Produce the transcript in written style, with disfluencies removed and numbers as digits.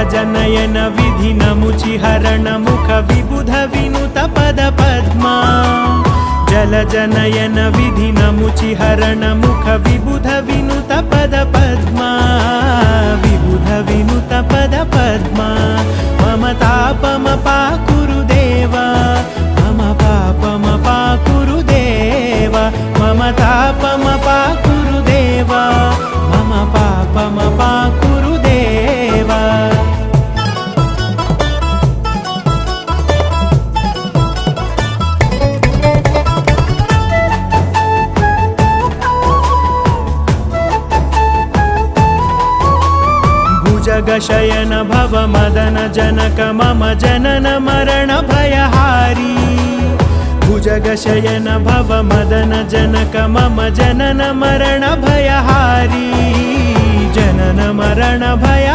जलजनयन विधिनमुचिहरण मुख विबुध विनुत पद पद्मा जलजनयन विधिनमुचिहरण मुख विबुध विनुत पद पद्मा विबुध विनुत पद पद्मा मम तापमपाकुरु देवा मम पापमपाकुरु देवा मम तापमपाकुरु देवा मम पापमपाकुरु देवा भुजगशयन भव मदन जनक मम जनन मरण भयहारी भुजगशयन भव मदन जनक मम जनन मरण भयहारी जनन मरण भय